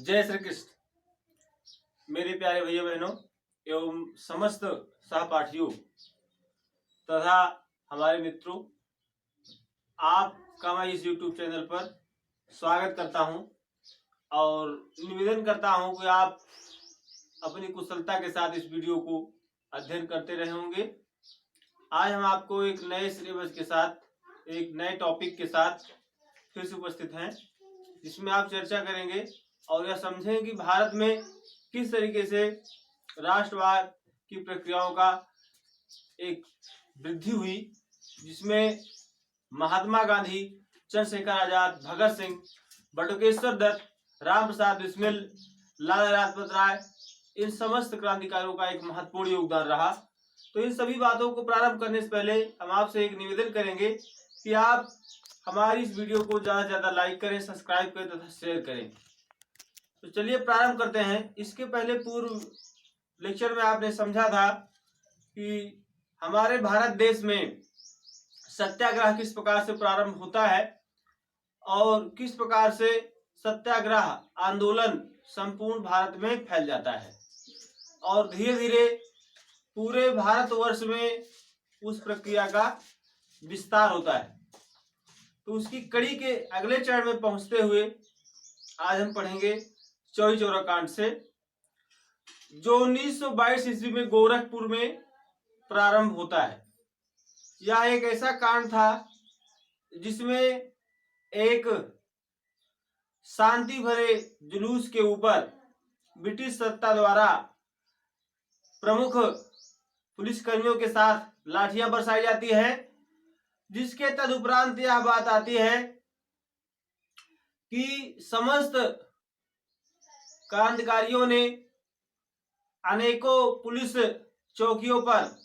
जय श्री कृष्ण। मेरे प्यारे भैया बहनों एवं समस्त सहपाठियों तथा हमारे मित्रों, आपका मैं इस YouTube चैनल पर स्वागत करता हूं और निवेदन करता हूं कि आप अपनी कुशलता के साथ इस वीडियो को अध्ययन करते रहे होंगे। आज हम आपको एक नए सिलेबस के साथ, एक नए टॉपिक के साथ फिर से उपस्थित हैं, जिसमें आप चर्चा करेंगे और यह समझें कि भारत में किस तरीके से राष्ट्रवाद की प्रक्रियाओं का एक वृद्धि हुई, जिसमें महात्मा गांधी, चंद्रशेखर आजाद, भगत सिंह, बटुकेश्वर दत्त, राम प्रसाद बिस्मिल, लाला लाजपत राय, इन समस्त क्रांतिकारियों का एक महत्वपूर्ण योगदान रहा। तो इन सभी बातों को प्रारंभ करने से पहले हम आपसे एक निवेदन करेंगे कि आप हमारी इस वीडियो को ज्यादा से ज्यादा लाइक करें, सब्सक्राइब करें तथा शेयर करें। तो चलिए प्रारंभ करते हैं। इसके पहले पूर्व लेक्चर में आपने समझा था कि हमारे भारत देश में सत्याग्रह किस प्रकार से प्रारंभ होता है और किस प्रकार से सत्याग्रह आंदोलन संपूर्ण भारत में फैल जाता है और धीरे धीरे पूरे भारतवर्ष में उस प्रक्रिया का विस्तार होता है। तो उसकी कड़ी के अगले चरण में पहुंचते हुए आज हम पढ़ेंगे चौरी चौरा कांड से, जो 1922 ईस्वी में गोरखपुर में प्रारंभ होता है। यह एक ऐसा कांड था जिसमें एक शांति भरे जुलूस के ऊपर ब्रिटिश सत्ता द्वारा प्रमुख पुलिसकर्मियों के साथ लाठियां बरसाई जाती है, जिसके तदुपरांत यह बात आती है कि समस्त क्रांतिकारियों ने अनेकों पुलिस चौकियों पर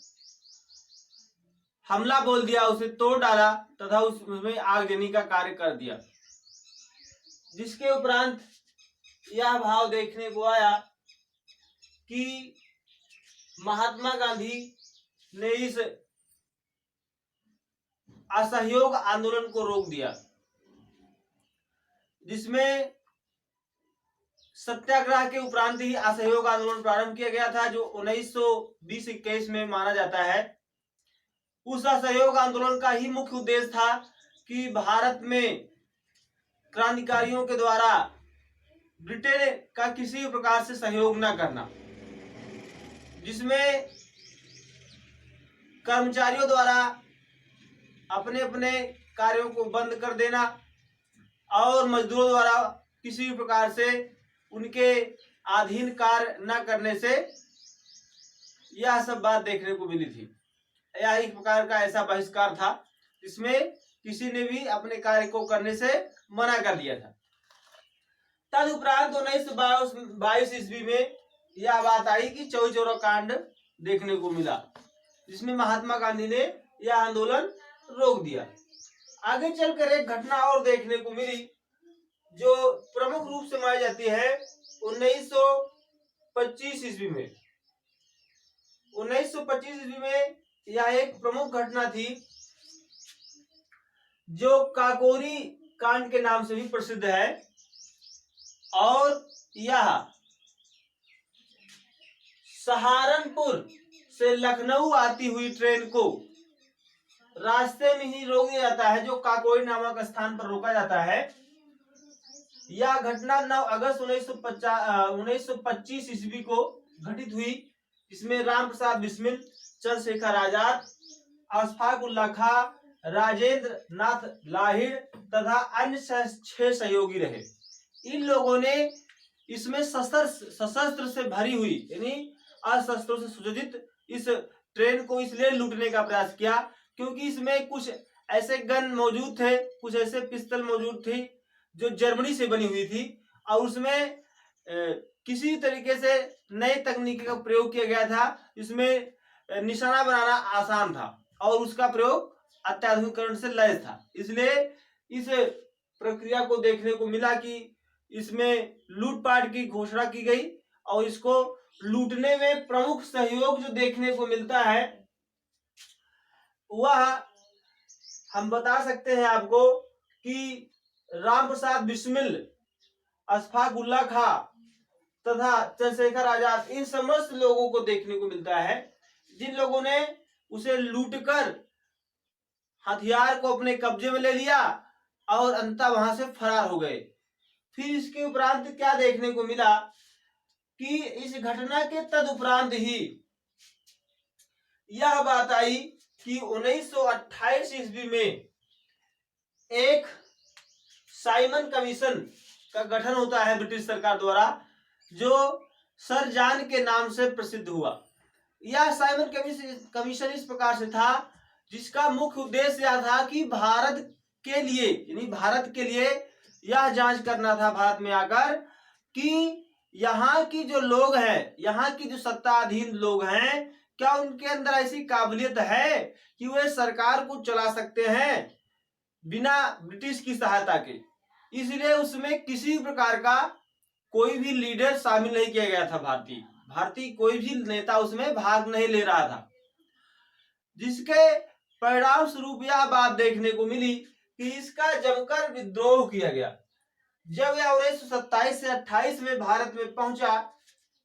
हमला बोल दिया, उसे तोड़ डाला तथा उसमें आग देने का कार्य कर दिया। जिसके उपरांत यह भाव देखने को आया कि महात्मा गांधी ने इस असहयोग आंदोलन को रोक दिया, जिसमें सत्याग्रह के उपरांत ही असहयोग आंदोलन प्रारंभ किया गया था, जो 1920-21 में माना जाता है। उस असहयोग आंदोलन का ही मुख्य उद्देश्य था कि भारत में क्रांतिकारियों के द्वारा ब्रिटेन का किसी भी प्रकार से सहयोग न करना, जिसमें कर्मचारियों द्वारा अपने अपने कार्यों को बंद कर देना और मजदूरों द्वारा किसी भी प्रकार से उनके अधीन कार्य न करने से यह सब बात देखने को मिली थी। यह एक प्रकार का ऐसा बहिष्कार था जिसमें किसी ने भी अपने कार्य को करने से मना कर दिया था। तदुपरांत 1922 ईस्वी में यह बात आई कि चौरी चौरा कांड देखने को मिला, जिसमें महात्मा गांधी ने यह आंदोलन रोक दिया। आगे चलकर एक घटना और देखने को मिली जो प्रमुख रूप से मानी जाती है 1925 ईस्वी में। 1925 ईस्वी में यह एक प्रमुख घटना थी जो काकोरी कांड के नाम से भी प्रसिद्ध है, और यह सहारनपुर से लखनऊ आती हुई ट्रेन को रास्ते में ही रोक दिया जाता है, जो काकोरी नामक स्थान पर रोका जाता है। यह घटना 9 अगस्त 1925 ईस्वी को घटित हुई, जिसमें राम प्रसाद बिस्मिल, चंद्रशेखर आजाद, अशफाक उल्लाह खां, राजेंद्र नाथ लाहिड़ तथा अन्य 6 सहयोगी रहे। इन लोगों ने इसमें सशस्त्र से भरी हुई यानी अस्त्रों से सुसज्जित इस ट्रेन को इसलिए लूटने का प्रयास किया क्योंकि इसमें कुछ ऐसे गन मौजूद थे, कुछ ऐसे पिस्तौल मौजूद थी जो जर्मनी से बनी हुई थी, और उसमें किसी तरीके से नई तकनीक का प्रयोग किया गया था। इसमें निशाना बनाना आसान था और उसका प्रयोग अत्याधुनिकरण से लैस था। इसलिए इस प्रक्रिया को देखने को मिला कि इसमें लूटपाट की घोषणा की गई और इसको लूटने में प्रमुख सहयोग जो देखने को मिलता है वह हम बता सकते हैं आपको कि राम प्रसाद बिस्मिल अशफाक उल्लाह खां तथा चंद्रशेखर आजाद, इन समस्त लोगों को देखने को मिलता है जिन लोगों ने उसे लूटकर हथियार को अपने कब्जे में ले लिया और अंततः वहां से फरार हो गए। फिर इसके उपरांत क्या देखने को मिला कि इस घटना के तदुपरांत ही यह बात आई कि 1928 ईस्वी में एक साइमन कमीशन का गठन होता है ब्रिटिश सरकार द्वारा, जो सर जॉन के नाम से प्रसिद्ध हुआ। यह साइमन कमीशन इस प्रकार से था जिसका मुख्य उद्देश्य यह था कि भारत के लिए, यानी भारत के लिए यह जांच करना था भारत में आकर कि यहाँ की जो लोग हैं, यहाँ की जो सत्ताधीन लोग हैं, क्या उनके अंदर ऐसी काबिलियत है कि वे सरकार को चला सकते हैं बिना ब्रिटिश की सहायता के। इसलिए उसमें किसी प्रकार का कोई भी लीडर शामिल नहीं किया गया था। भारतीय कोई भी नेता उसमें भाग नहीं ले रहा था, जिसके परिणाम स्वरूप यह बात देखने को मिली कि इसका जमकर विद्रोह किया गया। जब यह 1927 से 28 में भारत में पहुंचा,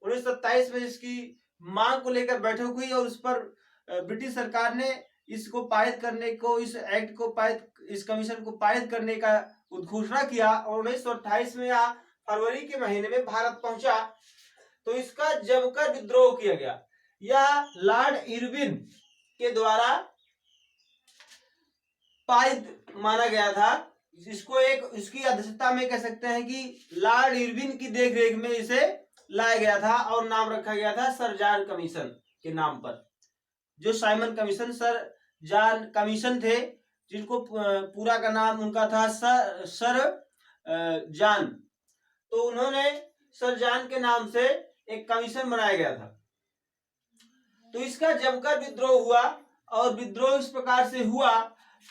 1927 में इसकी मांग को लेकर बैठक हुई और उस पर ब्रिटिश सरकार ने इसको पारित करने को, इस एक्ट को पारित, इस कमीशन को पारित करने का उद्घोषणा किया और 1928 में यह फरवरी के महीने में भारत पहुंचा तो इसका जमकर विद्रोह किया गया। यह लॉर्ड इरविन के द्वारा पारित माना गया था। इसको एक, इसकी अध्यक्षता में कह सकते हैं कि लॉर्ड इरविन की देखरेख में इसे लाया गया था और नाम रखा गया था सर जॉन कमीशन के नाम पर। जो Simon commission sir John commission थे, जिनको पूरा का नाम उनका था सर जॉन, तो उन्होंने सर जॉन के नाम से एक कमीशन बनाया गया था। तो इसका जमकर विद्रोह हुआ और विद्रोह इस प्रकार से हुआ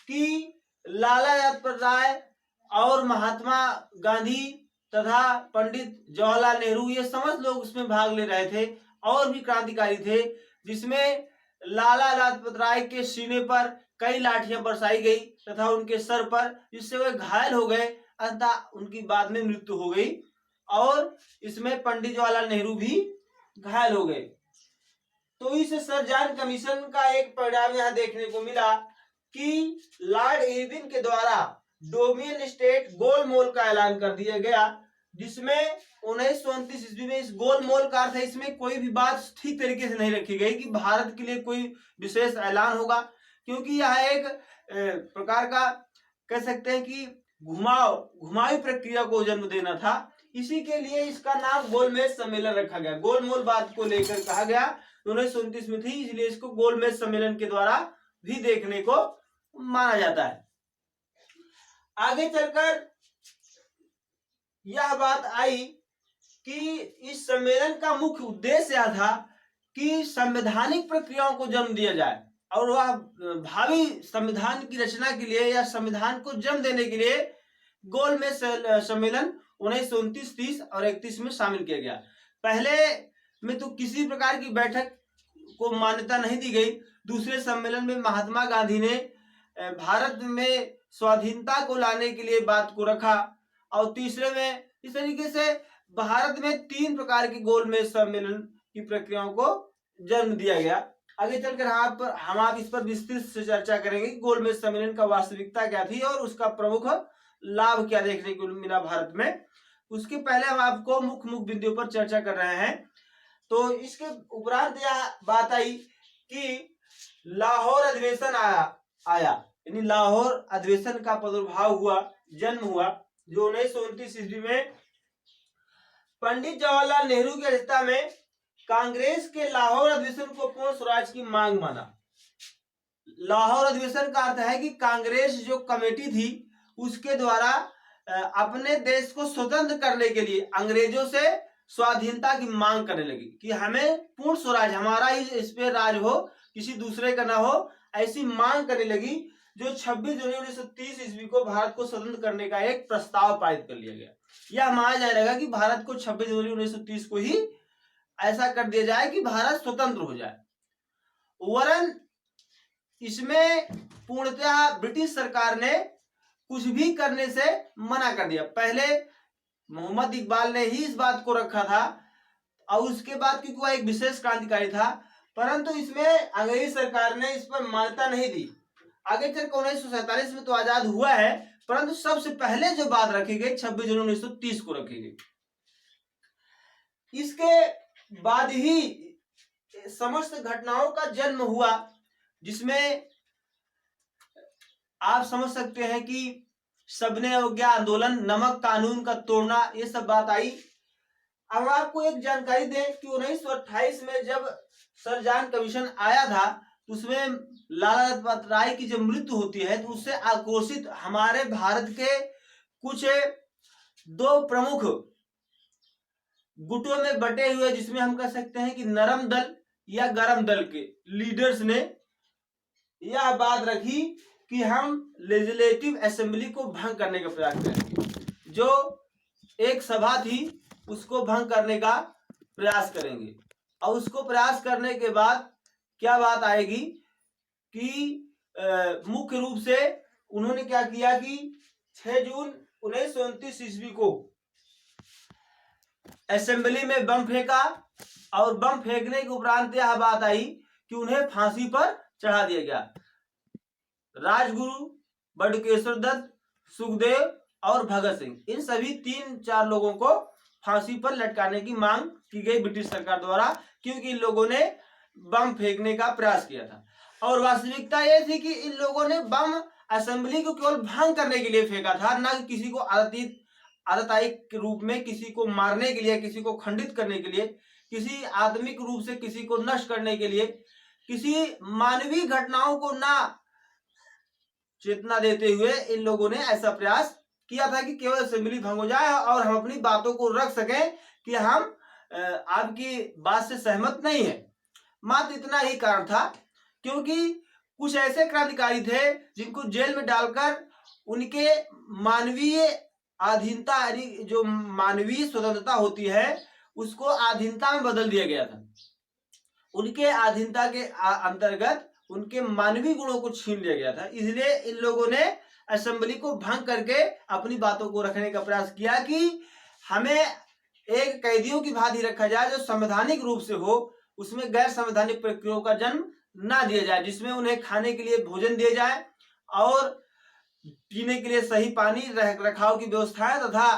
कि लाला लाजपत राय और महात्मा गांधी तथा पंडित जवाहरलाल नेहरू, ये समस्त लोग उसमें भाग ले रहे थे और भी क्रांतिकारी थे, जिसमें लाला लाजपत राय के सीने पर कई लाठियां बरसाई गई तथा उनके सर पर, जिससे वे घायल हो गए, अतः उनकी बाद में मृत्यु हो गई और इसमें पंडित जवाहरलाल नेहरू भी घायल हो गए। तो इस सर जॉन कमीशन का एक परिणाम यहां देखने को मिला कि लॉर्ड इरविन के द्वारा डोमिनियन स्टेट गोलमोल का ऐलान कर दिया गया, जिसमें 1929 ईस्वी में इस गोलमोल का अर्थ है, इसमें कोई भी बात ठीक तरीके से नहीं रखी गई कि भारत के लिए कोई विशेष ऐलान होगा, क्योंकि यह एक प्रकार का कह सकते हैं कि घुमावी प्रक्रिया को जन्म देना था। इसी के लिए इसका नाम गोलमेज सम्मेलन रखा गया। गोलमोल बात को लेकर कहा गया, 1929 में थी, इसलिए इसको गोलमेज सम्मेलन के द्वारा भी देखने को माना जाता है। आगे चलकर यह बात आई कि इस सम्मेलन का मुख्य उद्देश्य यह था कि संवैधानिक प्रक्रियाओं को जन्म दिया जाए और वह भावी संविधान की रचना के लिए या संविधान को जन्म देने के लिए गोलमेज सम्मेलन 1929, 30 और 31 में शामिल किया गया। पहले में तो किसी प्रकार की बैठक को मान्यता नहीं दी गई। दूसरे सम्मेलन में महात्मा गांधी ने भारत में स्वाधीनता को लाने के लिए बात को रखा और तीसरे में इस तरीके से भारत में 3 प्रकार की गोलमेज सम्मेलन की प्रक्रियाओं को जन्म दिया गया। आगे चलकर हम आप इस पर विस्तृत से चर्चा करेंगे कि गोलमेज सम्मेलन का वास्तविकता क्या थी और उसका प्रमुख लाभ क्या देखने को मिला भारत में। उसके पहले हम आपको मुख्य बिंदुओं पर चर्चा कर रहे हैं। तो इसके उपरांत यह बात आई कि लाहौर अधिवेशन आया, यानी लाहौर अधिवेशन का प्रादुर्भाव हुआ, जन्म हुआ, जो 1929 ईस्वी में पंडित जवाहरलाल नेहरू की अध्यक्षता में कांग्रेस के लाहौर अधिवेशन को पूर्ण स्वराज की मांग माना। लाहौर अधिवेशन का अर्थ है कि कांग्रेस जो कमेटी थी उसके द्वारा अपने देश को स्वतंत्र करने के लिए अंग्रेजों से स्वाधीनता की मांग करने लगी कि हमें पूर्ण स्वराज, हमारा ही इस पे राज हो, किसी दूसरे का ना हो, ऐसी मांग करने लगी, जो 26 जनवरी 1930 ईस्वी को भारत को स्वतंत्र करने का एक प्रस्ताव पारित कर लिया गया। यह माना जाने लगा कि भारत को 26 जनवरी 1930 को ही ऐसा कर दिया जाए कि भारत स्वतंत्र हो जाए। वरन इसमें पूर्णतः ब्रिटिश सरकार ने कुछ भी करने से मना कर दिया। पहले मोहम्मद इकबाल ने ही इस बात को रखा था, और उसके बाद क्योंकि वह एक विशेष क्रांतिकारी था, परंतु इसमें अंग्रेजी सरकार ने इस पर मान्यता नहीं दी। आगे चलकर 1947 में तो आजाद हुआ है, परंतु सबसे पहले जो बात रखी गई 26 जनवरी 1930 को रखी गई। इसके बाद ही समस्त घटनाओं का जन्म हुआ, जिसमें आप समझ सकते हैं कि सबने अवज्ञा आंदोलन, नमक कानून का तोड़ना, ये सब बात आई। अब आपको एक जानकारी दें कि 1928 में जब सर जॉन कमीशन आया था, तो उसमें लाला लजपत राय की जब मृत्यु होती है, तो उससे आक्रोशित हमारे भारत के कुछ दो प्रमुख गुटों में बटे हुए, जिसमें हम कह सकते हैं कि नरम दल या गरम दल के लीडर्स ने यह बात रखी कि हम लेजिस्लेटिव असेंबली को भंग करने का प्रयास करेंगे। जो एक सभा थी उसको भंग करने का प्रयास करेंगे, और उसको प्रयास करने के बाद क्या बात आएगी कि मुख्य रूप से उन्होंने क्या किया कि 6 जून 1929 ईस्वी को असेंबली में बम फेंका, और बम फेंकने के उपरांत यह बात आई कि उन्हें फांसी पर चढ़ा दिया गया। राजगुरु, बटुकेश्वर दत्त, सुखदेव और भगत सिंह, इन सभी 3-4 लोगों को फांसी पर लटकाने की मांग की गई ब्रिटिश सरकार द्वारा, क्योंकि इन लोगों ने बम फेंकने का प्रयास किया था। और वास्तविकता यह थी कि इन लोगों ने बम असेंबली को केवल भंग करने के लिए फेंका था, न कि किसी को आतताई के रूप में किसी को मारने के लिए, किसी को खंडित करने के लिए, किसी आत्मिक रूप से किसी को नष्ट करने के लिए, किसी मानवीय घटनाओं को ना चेतना देते हुए इन लोगों ने ऐसा प्रयास किया था कि केवल असेंबली भंग हो जाए और हम अपनी बातों को रख सकें कि हम आपकी बात से सहमत नहीं है। मात्र इतना ही कारण था, क्योंकि कुछ ऐसे क्रांतिकारी थे जिनको जेल में डालकर उनके मानवीय अधीनता, यानी जो मानवीय स्वतंत्रता होती है उसको अधीनता में बदल दिया गया था। उनके अधीनता के अंतर्गत उनके मानवीय गुणों को छीन लिया गया था। इसलिए इन लोगों ने असेंबली को भंग करके अपनी बातों को रखने का प्रयास किया कि हमें एक कैदियों की भांति रखा जाए, जो संवैधानिक रूप से हो, उसमें गैर संवैधानिक प्रक्रियाओं का जन्म ना दिया जाए, जिसमें उन्हें खाने के लिए भोजन दिया जाए और पीने के लिए सही पानी, रख रखाव की व्यवस्थाएं तथा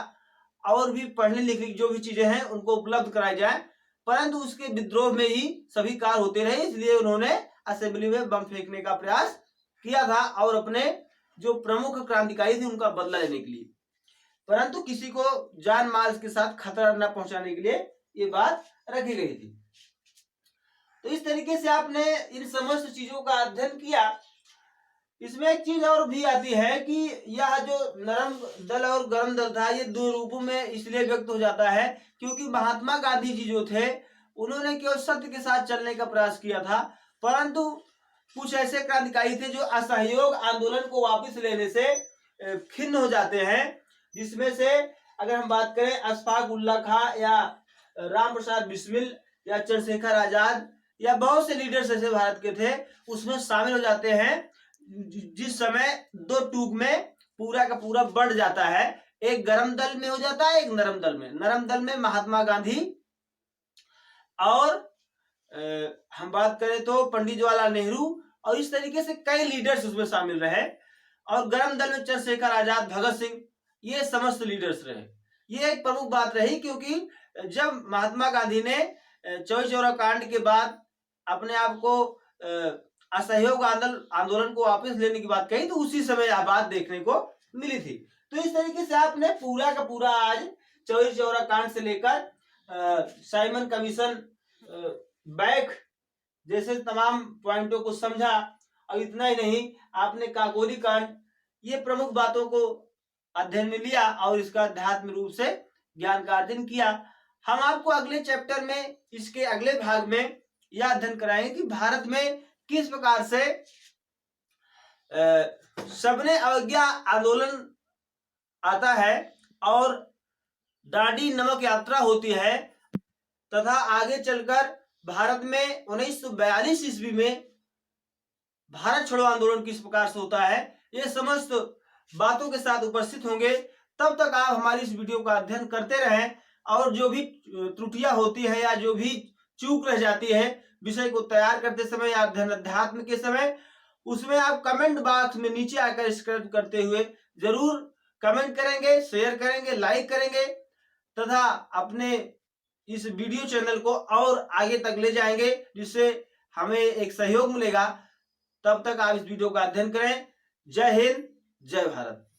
और भी पढ़ने लिखने की जो भी चीजें हैं उनको उपलब्ध कराई जाए। परंतु उसके विद्रोह में ही सभी कार्य होते रहे, इसलिए उन्होंने असेंबली में बम फेंकने का प्रयास किया था, और अपने जो प्रमुख क्रांतिकारी थे उनका बदला लेने के लिए, परंतु किसी को जान माल के साथ खतरा न पहुंचाने के लिए ये बात रखी गई थी। तो इस तरीके से आपने इन समस्त चीजों का अध्ययन किया। इसमें एक चीज और भी आती है कि यह जो नरम दल और गरम दल था, ये 2 रूपों में इसलिए व्यक्त हो जाता है क्योंकि महात्मा गांधी जी जो थे उन्होंने केवल सत्य के साथ चलने का प्रयास किया था, परंतु कुछ ऐसे क्रांतिकारी थे जो असहयोग आंदोलन को वापस लेने से खिन्न हो जाते हैं, जिसमें से अगर हम बात करें अशफाक उल्लाह खां या राम प्रसाद बिस्मिल या चंद्रशेखर आजाद या बहुत से लीडर्स ऐसे भारत के थे, उसमें शामिल हो जाते हैं, जिस समय 2 टूक में पूरा का पूरा बढ़ जाता है। एक गरम दल में हो जाता है, एक नरम दल में। नरम दल में महात्मा गांधी और हम बात करें तो पंडित जवाहरलाल नेहरू और इस तरीके से कई लीडर्स उसमें शामिल रहे, और गरम दल में चंद्रशेखर आजाद, भगत सिंह, ये समस्त लीडर्स रहे। ये एक प्रमुख बात रही, क्योंकि जब महात्मा गांधी ने चौरी चौरा कांड के बाद अपने आप को असहयोग आंदोलन को वापस लेने की बात कही, तो उसी समय यह बात देखने को मिली थी। तो इस तरीके से आपने पूरा का पूरा आज चौरी चौरा कांड से लेकर साइमन कमीशन, बैक जैसे तमाम पॉइंटों को समझा, और इतना ही नहीं, आपने काकोरी कांड, ये प्रमुख बातों को अध्ययन में लिया और इसका अध्यात्म रूप से ज्ञान का अर्जन किया। हम आपको अगले चैप्टर में, इसके अगले भाग में यह अध्ययन कराएंगे कि भारत में किस प्रकार से सबने अवज्ञा आंदोलन आता है और दांडी नमक यात्रा होती है, तथा आगे चलकर भारत में 1942 ईस्वी में भारत छोड़ो आंदोलन किस प्रकार से होता है, ये समस्त बातों के साथ उपस्थित होंगे। तब तक आप हमारी इस वीडियो का अध्ययन करते रहें और जो भी त्रुटियां होती है या जो भी चूक रह जाती है विषय को तैयार करते समय या अध्यात्म के समय, उसमें आप कमेंट बॉक्स में नीचे आकर स्क्रॉल करते हुए जरूर कमेंट करेंगे, शेयर करेंगे, लाइक करेंगे तथा अपने इस वीडियो चैनल को और आगे तक ले जाएंगे, जिससे हमें एक सहयोग मिलेगा। तब तक आप इस वीडियो का अध्ययन करें। जय हिंद, जय भारत।